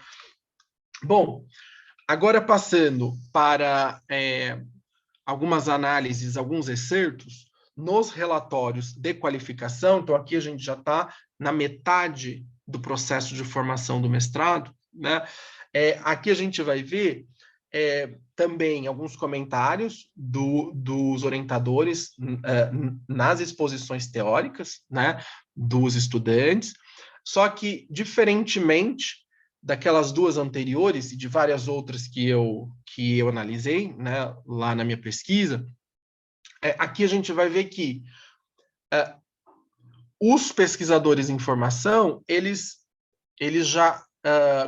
Bom, agora passando para algumas análises, alguns excertos, nos relatórios de qualificação, então aqui a gente já está na metade do processo de formação do mestrado, né? Aqui a gente vai ver também alguns comentários dos orientadores nas exposições teóricas, né, dos estudantes, só que, diferentemente daquelas duas anteriores e de várias outras que eu analisei, né, lá na minha pesquisa, aqui a gente vai ver que os pesquisadores em formação, eles já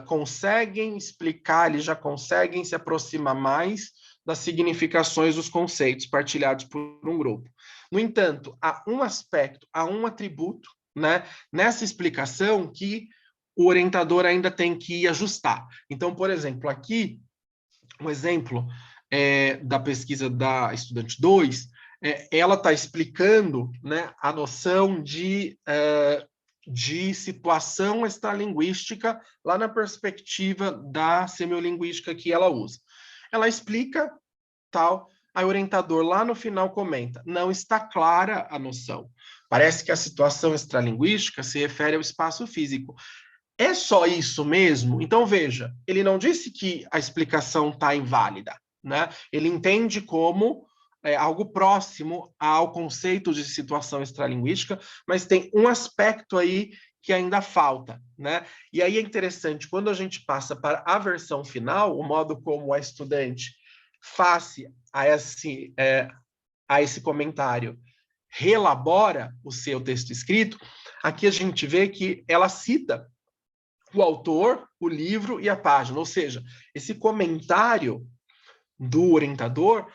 conseguem explicar, eles já conseguem se aproximar mais das significações dos conceitos partilhados por um grupo. No entanto, há um aspecto, há um atributo, né, nessa explicação que o orientador ainda tem que ajustar. Então, por exemplo, aqui, um exemplo da pesquisa da estudante 2, ela está explicando, né, a noção de situação extralinguística lá na perspectiva da semiolinguística que ela usa. Ela explica tal, aí o orientador lá no final comenta, não está clara a noção. Parece que a situação extralinguística se refere ao espaço físico. É só isso mesmo? Então, veja, ele não disse que a explicação está inválida, né? Ele entende como algo próximo ao conceito de situação extralinguística, mas tem um aspecto aí que ainda falta, né? E aí é interessante, quando a gente passa para a versão final, o modo como a estudante, face a esse comentário, relabora o seu texto escrito, aqui a gente vê que ela cita o autor, o livro e a página, ou seja, esse comentário do orientador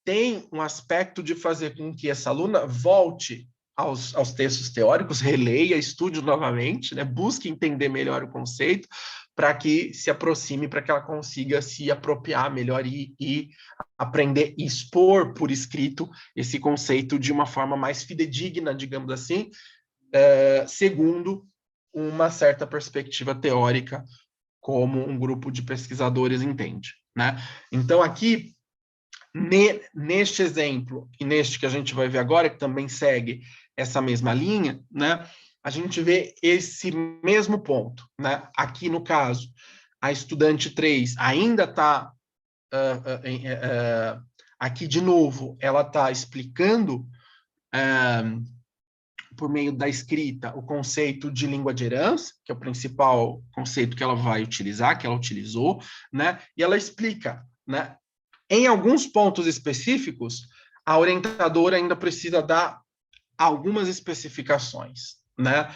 tem um aspecto de fazer com que essa aluna volte aos textos teóricos, releia, estude novamente, né, busque entender melhor o conceito, para que se aproxime, para que ela consiga se apropriar melhor e aprender e expor por escrito esse conceito de uma forma mais fidedigna, digamos assim, segundo uma certa perspectiva teórica, como um grupo de pesquisadores entende, né? Então, aqui, neste exemplo, e neste que a gente vai ver agora, que também segue essa mesma linha, né? A gente vê esse mesmo ponto, né? Aqui, no caso, a estudante 3 ainda está... aqui, de novo, ela está explicando por meio da escrita, o conceito de língua de herança, que é o principal conceito que ela vai utilizar, que ela utilizou, né? E ela explica, né? Em alguns pontos específicos, a orientadora ainda precisa dar algumas especificações, né?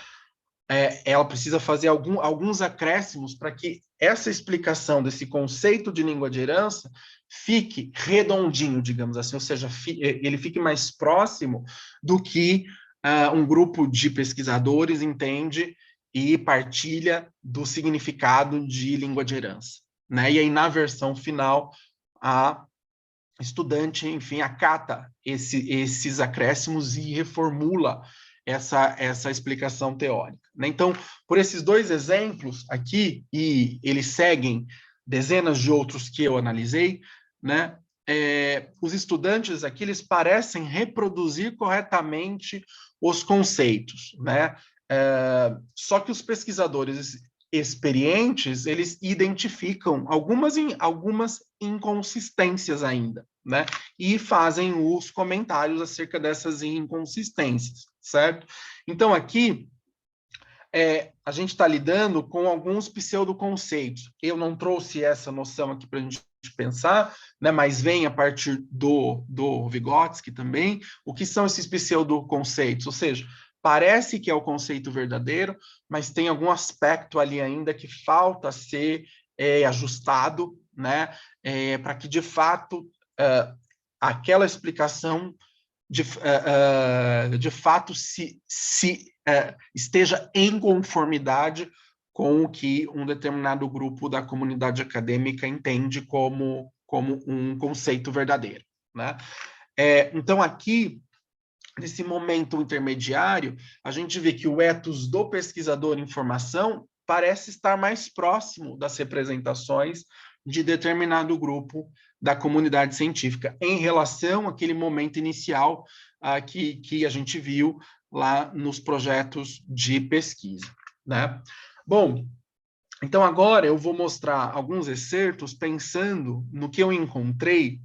Ela precisa fazer alguns acréscimos para que essa explicação desse conceito de língua de herança fique redondinho, digamos assim, ou seja, ele fique mais próximo do que um grupo de pesquisadores entende e partilha do significado de língua de herança, né? E aí, na versão final, a estudante, enfim, acata esses acréscimos e reformula essa explicação teórica, né? Então, por esses dois exemplos aqui, e eles seguem dezenas de outros que eu analisei, né? Os estudantes aqui, eles parecem reproduzir corretamente os conceitos, né? Só que os pesquisadores experientes, eles identificam algumas inconsistências ainda, né? E fazem os comentários acerca dessas inconsistências, certo? Então, aqui, a gente está lidando com alguns pseudoconceitos. Eu não trouxe essa noção aqui para a gente pensar, né, mas vem a partir do Vygotsky também. O que são esses pseudoconceitos? Ou seja, parece que é o conceito verdadeiro, mas tem algum aspecto ali ainda que falta ser ajustado, né, para que, de fato, aquela explicação de fato esteja em conformidade com o que um determinado grupo da comunidade acadêmica entende como um conceito verdadeiro, né? Então, aqui, nesse momento intermediário, a gente vê que o ethos do pesquisador em formação parece estar mais próximo das representações de determinado grupo da comunidade científica em relação àquele momento inicial que a gente viu lá nos projetos de pesquisa, né? Bom, então agora eu vou mostrar alguns excertos pensando no que eu encontrei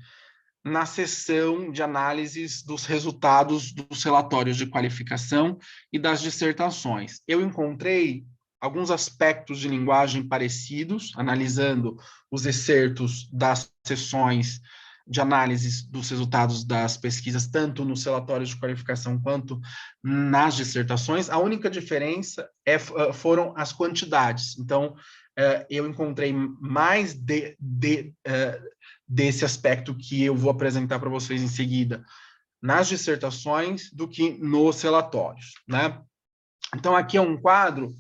na seção de análises dos resultados dos relatórios de qualificação e das dissertações. Eu encontrei alguns aspectos de linguagem parecidos, analisando os excertos das sessões de análise dos resultados das pesquisas, tanto nos relatórios de qualificação quanto nas dissertações. A única diferença foram as quantidades. Então, eu encontrei mais desse aspecto que eu vou apresentar para vocês em seguida nas dissertações do que nos relatórios, né? Então, aqui é um quadro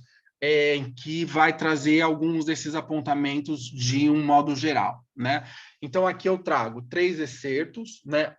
que vai trazer alguns desses apontamentos de um modo geral, né? Então, aqui eu trago 3 excertos, né?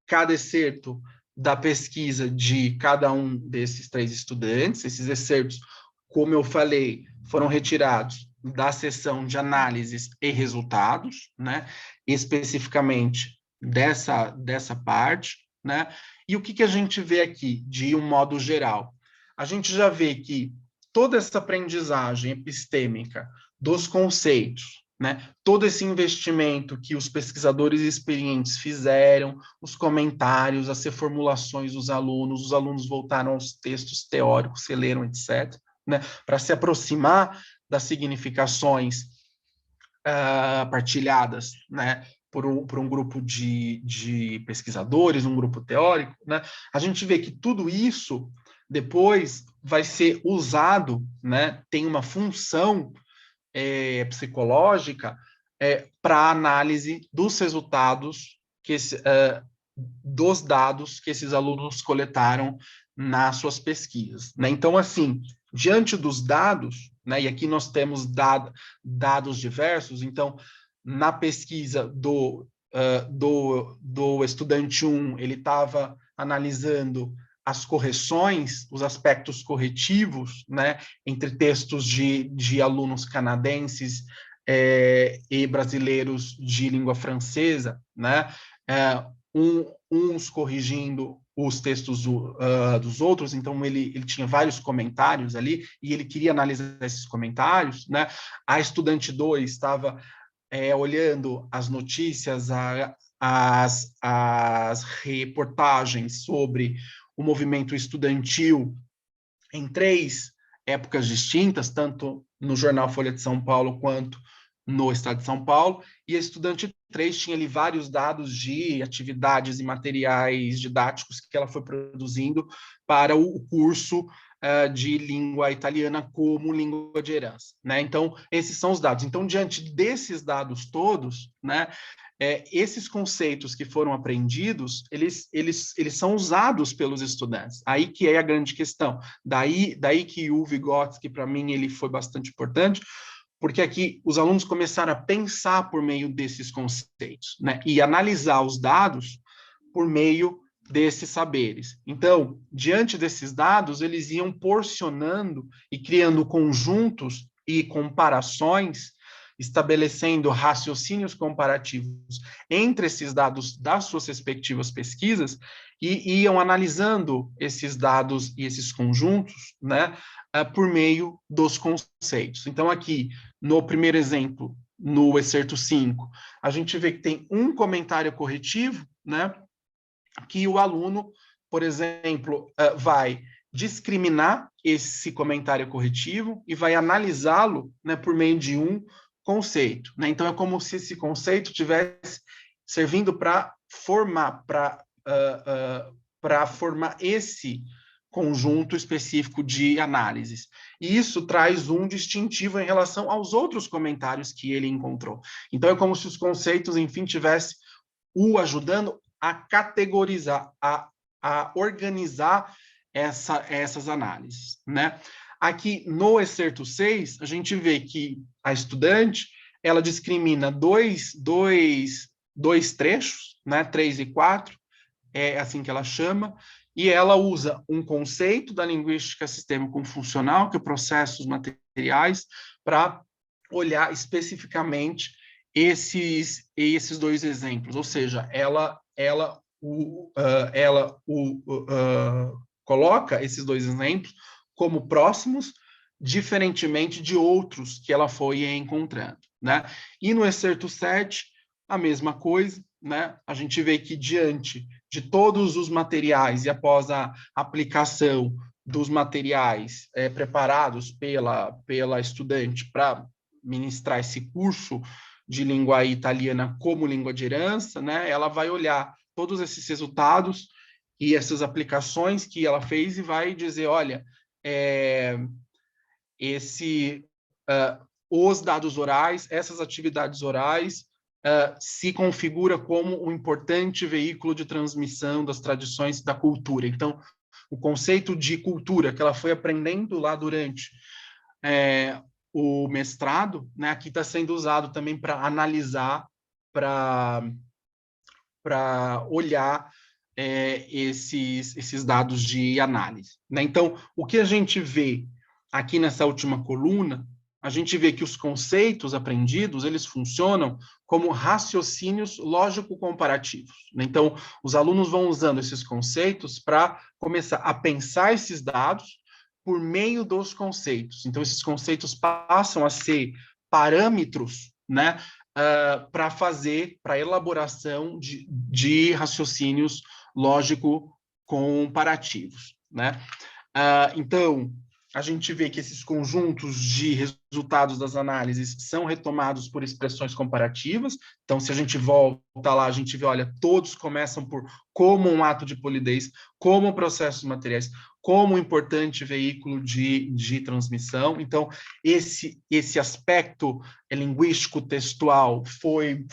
Cada excerto da pesquisa de cada um desses 3 estudantes. Esses excertos, como eu falei, foram retirados da seção de análises e resultados, né? Especificamente dessa parte, né? E o que a gente vê aqui, de um modo geral? A gente já vê que toda essa aprendizagem epistêmica dos conceitos, né? Todo esse investimento que os pesquisadores experientes fizeram, os comentários, as reformulações dos alunos, os alunos voltaram aos textos teóricos, releram, etc., né? Para se aproximar das significações partilhadas, né? Por um grupo de pesquisadores, um grupo teórico, né? A gente vê que tudo isso depois vai ser usado, né? Tem uma função psicológica para análise dos resultados dos dados que esses alunos coletaram nas suas pesquisas, né? Então, assim, diante dos dados, né? E aqui nós temos dados diversos. Então, na pesquisa do estudante 1, ele estava analisando as correções, os aspectos corretivos, né, entre textos de alunos canadenses e brasileiros de língua francesa, né, uns corrigindo os textos dos outros. Então ele tinha vários comentários ali e ele queria analisar esses comentários, né. A estudante 2 estava olhando as notícias, as reportagens sobre o movimento estudantil em 3 épocas distintas, tanto no jornal Folha de São Paulo quanto no Estado de São Paulo, e a Estudante 3 tinha ali vários dados de atividades e materiais didáticos que ela foi produzindo para o curso de língua italiana como língua de herança, né? Então, esses são os dados. Então, diante desses dados todos, né, esses conceitos que foram aprendidos, eles são usados pelos estudantes. Aí que é a grande questão. Daí que o Vygotsky, para mim, ele foi bastante importante, porque aqui os alunos começaram a pensar por meio desses conceitos, né, e analisar os dados por meio desses saberes. Então, diante desses dados, eles iam porcionando e criando conjuntos e comparações, estabelecendo raciocínios comparativos entre esses dados das suas respectivas pesquisas e iam analisando esses dados e esses conjuntos, né, por meio dos conceitos. Então, aqui, no primeiro exemplo, no excerto 5, a gente vê que tem um comentário corretivo, né, que o aluno, por exemplo, vai discriminar esse comentário corretivo e vai analisá-lo, né, por meio de um conceito, né? Então, é como se esse conceito tivesse servindo para formar, para formar esse conjunto específico de análises. E isso traz um distintivo em relação aos outros comentários que ele encontrou. Então, é como se os conceitos, enfim, tivessem o ajudando a categorizar, a organizar essas análises, né? Aqui no excerto 6, a gente vê que a estudante, ela discrimina dois trechos, né? 3 e 4, é assim que ela chama, e ela usa um conceito da linguística sistêmico-funcional, que é processos materiais, para olhar especificamente esses 2 exemplos, ou seja, ela coloca esses 2 exemplos como próximos, diferentemente de outros que ela foi encontrando, né? E no excerto 7, a mesma coisa, né? A gente vê que diante de todos os materiais e após a aplicação dos materiais preparados pela estudante para ministrar esse curso de língua italiana como língua de herança, né? Ela vai olhar todos esses resultados e essas aplicações que ela fez e vai dizer, olha, os dados orais, essas atividades orais, se configura como um importante veículo de transmissão das tradições da cultura. Então, o conceito de cultura que ela foi aprendendo lá durante o mestrado, né, aqui está sendo usado também para analisar, para olhar esses dados de análise, né? Então, o que a gente vê aqui nessa última coluna, a gente vê que os conceitos aprendidos, eles funcionam como raciocínios lógico-comparativos, né? Então, os alunos vão usando esses conceitos para começar a pensar esses dados por meio dos conceitos. Então, esses conceitos passam a ser parâmetros, né, para elaboração de raciocínios lógico-comparativos, né? Então, a gente vê que esses conjuntos de resultados das análises são retomados por expressões comparativas. Então, se a gente volta lá, a gente vê, olha, todos começam por como um ato de polidez, como processos materiais, como um importante veículo de transmissão. Então, esse aspecto linguístico textual foi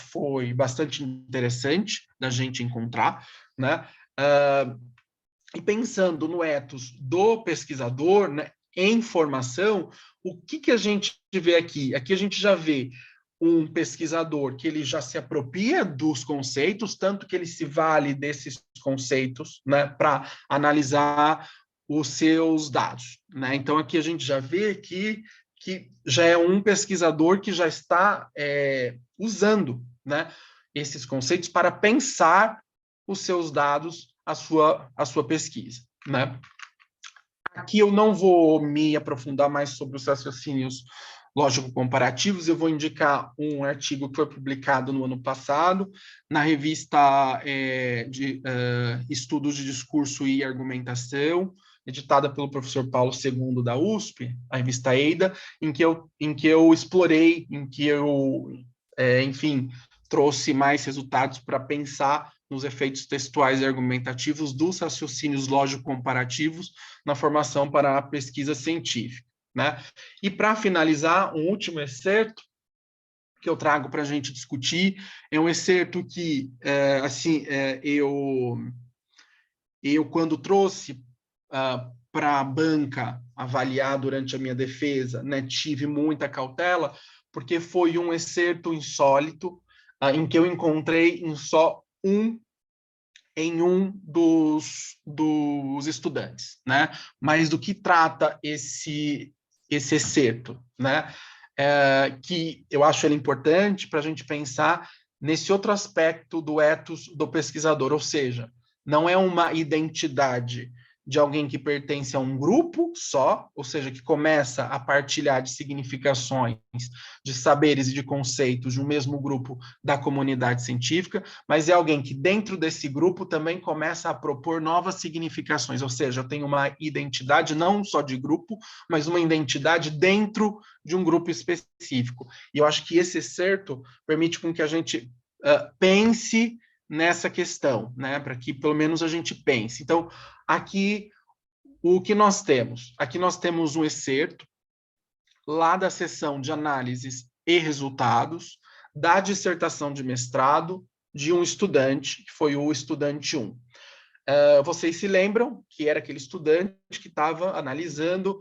bastante interessante da gente encontrar, né? E pensando no ethos do pesquisador, né, em formação, o que a gente vê aqui? Aqui a gente já vê um pesquisador que ele já se apropria dos conceitos, tanto que ele se vale desses conceitos, né, para analisar os seus dados, né? Então, aqui a gente já vê que já é um pesquisador que já está usando, né, esses conceitos para pensar os seus dados, a sua pesquisa, né? Aqui eu não vou me aprofundar mais sobre os raciocínios lógico-comparativos. Eu vou indicar um artigo que foi publicado no ano passado, na revista de Estudos de Discurso e Argumentação, editada pelo professor Paulo II da USP, a revista EIDA, em que eu explorei, em que eu, enfim, trouxe mais resultados para pensar nos efeitos textuais e argumentativos dos raciocínios lógico-comparativos na formação para a pesquisa científica, né? E para finalizar, um último excerto que eu trago para a gente discutir é um excerto que, eu quando trouxe para a banca avaliar durante a minha defesa, né, tive muita cautela, porque foi um excerto insólito, em que eu encontrei em um dos estudantes, né? Mas do que trata esse excerto, né? Que eu acho ele importante para a gente pensar nesse outro aspecto do ethos do pesquisador, ou seja, não é uma identidade de alguém que pertence a um grupo só, ou seja, que começa a partilhar de significações, de saberes e de conceitos de um mesmo grupo da comunidade científica, mas é alguém que dentro desse grupo também começa a propor novas significações, ou seja, eu tenho uma identidade não só de grupo, mas uma identidade dentro de um grupo específico. E eu acho que esse excerto permite com que a gente pense nessa questão, né, para que pelo menos a gente pense. Então, aqui, o que nós temos? Aqui nós temos um excerto lá da seção de análises e resultados da dissertação de mestrado de um estudante, que foi o estudante 1. Vocês se lembram que era aquele estudante que estava analisando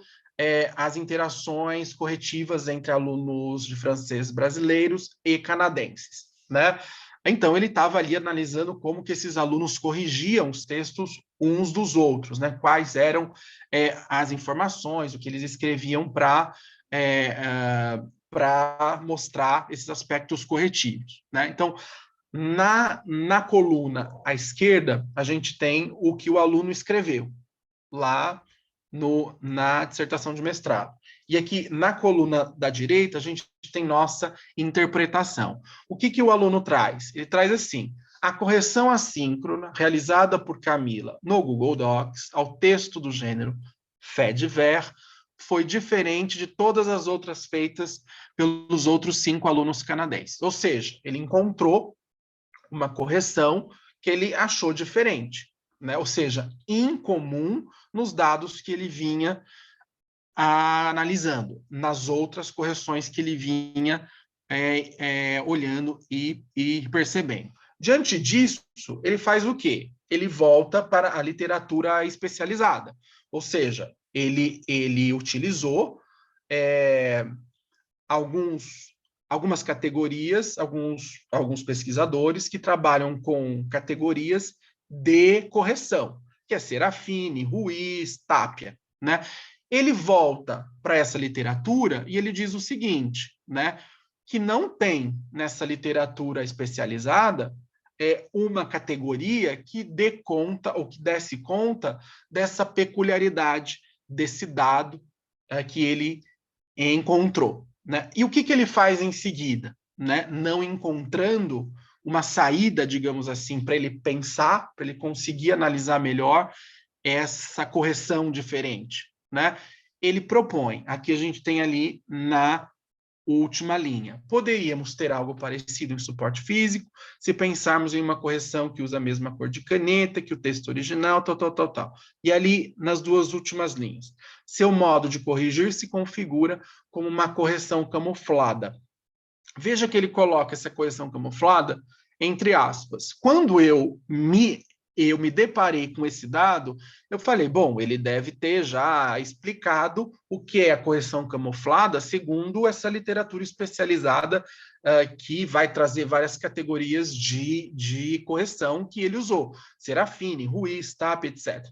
as interações corretivas entre alunos de francês brasileiros e canadenses, né? Então, ele estava ali analisando como que esses alunos corrigiam os textos uns dos outros, né? Quais eram as informações, o que eles escreviam para mostrar esses aspectos corretivos, né? Então, na coluna à esquerda, a gente tem o que o aluno escreveu lá na dissertação de mestrado. E aqui, na coluna da direita, a gente tem nossa interpretação. O que o aluno traz? Ele traz assim: a correção assíncrona realizada por Camila no Google Docs ao texto do gênero fait divers foi diferente de todas as outras feitas pelos outros 5 alunos canadenses. Ou seja, ele encontrou uma correção que ele achou diferente, né? Ou seja, incomum nos dados que ele vinha analisando, nas outras correções que ele vinha olhando e percebendo. Diante disso, ele faz o quê? Ele volta para a literatura especializada, ou seja, ele utilizou algumas categorias, alguns pesquisadores que trabalham com categorias de correção, que é Serafini, Ruiz, Tapia, né? Ele volta para essa literatura e ele diz o seguinte, né? Que não tem nessa literatura especializada uma categoria que dê conta ou que desse conta dessa peculiaridade desse dado que ele encontrou, né? E o que ele faz em seguida, né? Não encontrando uma saída, digamos assim, para ele pensar, para ele conseguir analisar melhor essa correção diferente, né? Ele propõe, aqui a gente tem ali na última linha. Poderíamos ter algo parecido em suporte físico, se pensarmos em uma correção que usa a mesma cor de caneta que o texto original, tal. E ali, nas duas últimas linhas. Seu modo de corrigir se configura como uma correção camuflada. Veja que ele coloca essa correção camuflada entre aspas. Quando eu me deparei com esse dado, eu falei, bom, ele deve ter já explicado o que é a correção camuflada segundo essa literatura especializada que vai trazer várias categorias de correção que ele usou. Serafini, Ruiz, Tapia, etc.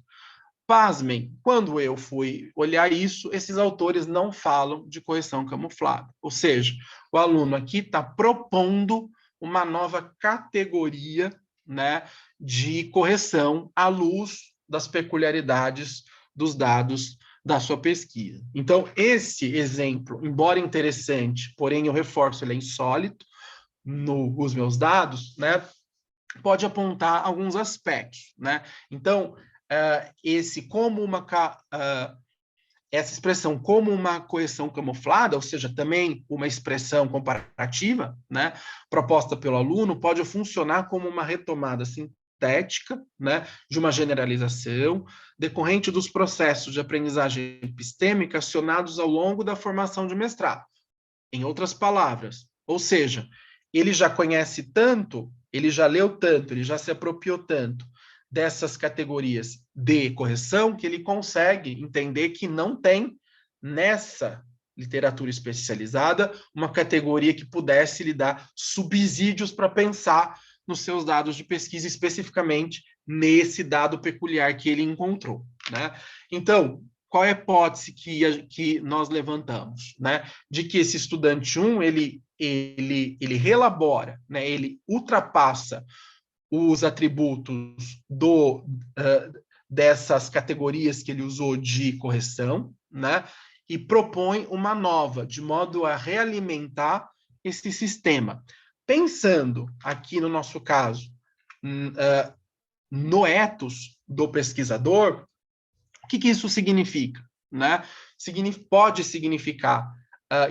Pasmem, quando eu fui olhar isso, esses autores não falam de correção camuflada. Ou seja, o aluno aqui está propondo uma nova categoria, né, de correção à luz das peculiaridades dos dados da sua pesquisa. Então, esse exemplo, embora interessante, porém eu reforço, ele é insólito nos meus dados, né, pode apontar alguns aspectos, né? Então, essa expressão como uma correção camuflada, ou seja, também uma expressão comparativa, né, proposta pelo aluno, pode funcionar como uma retomada sintética, né, de uma generalização decorrente dos processos de aprendizagem epistêmica acionados ao longo da formação de mestrado. Em outras palavras, ou seja, ele já conhece tanto, ele já leu tanto, ele já se apropriou tanto dessas categorias de correção que ele consegue entender que não tem nessa literatura especializada uma categoria que pudesse lhe dar subsídios para pensar nos seus dados de pesquisa, especificamente nesse dado peculiar que ele encontrou, né? Então, qual é a hipótese que nós levantamos, né? De que esse estudante 1, ele relabora, né? Ele ultrapassa os atributos dessas categorias que ele usou de correção, né? E propõe uma nova, de modo a realimentar esse sistema. Pensando aqui no nosso caso, no ethos do pesquisador, o que isso significa, né? Pode significar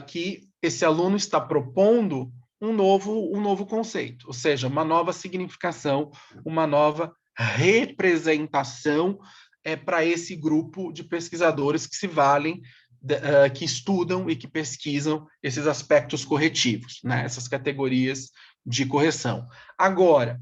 que esse aluno está propondo um novo conceito, ou seja, uma nova significação, uma nova representação para esse grupo de pesquisadores que se valem, que estudam e que pesquisam esses aspectos corretivos, né? Essas categorias de correção. Agora,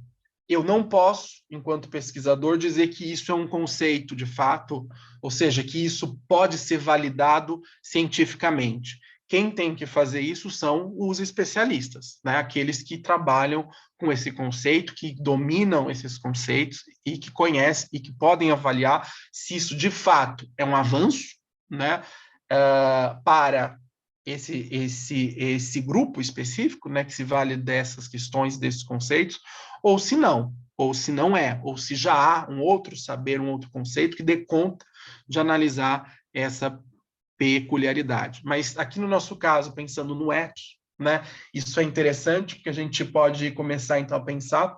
eu não posso, enquanto pesquisador, dizer que isso é um conceito de fato, ou seja, que isso pode ser validado cientificamente. Quem tem que fazer isso são os especialistas, né? Aqueles que trabalham com esse conceito, que dominam esses conceitos e que conhecem e que podem avaliar se isso de fato é um avanço, né? Para esse grupo específico, né, que se vale dessas questões, desses conceitos, ou se não é, ou se já há um outro saber, um outro conceito que dê conta de analisar essa peculiaridade. Mas aqui no nosso caso, pensando no ethos, né, isso é interessante, porque a gente pode começar então a pensar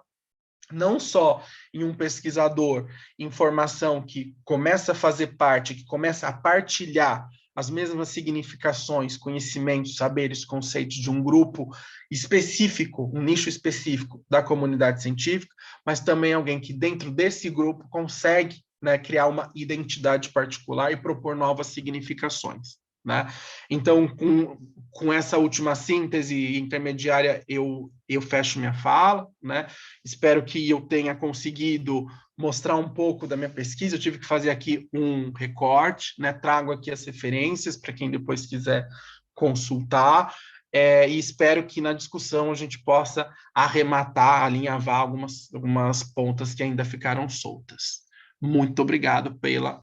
não só em um pesquisador em formação que começa a fazer parte, que começa a partilhar as mesmas significações, conhecimentos, saberes, conceitos de um grupo específico, um nicho específico da comunidade científica, mas também alguém que dentro desse grupo consegue, né, criar uma identidade particular e propor novas significações, né? Então, com essa última síntese intermediária, eu fecho minha fala, né? Espero que eu tenha conseguido mostrar um pouco da minha pesquisa. Eu tive que fazer aqui um recorte, né? Trago aqui as referências para quem depois quiser consultar, e espero que na discussão a gente possa arrematar, alinhavar algumas pontas que ainda ficaram soltas. Muito obrigado pela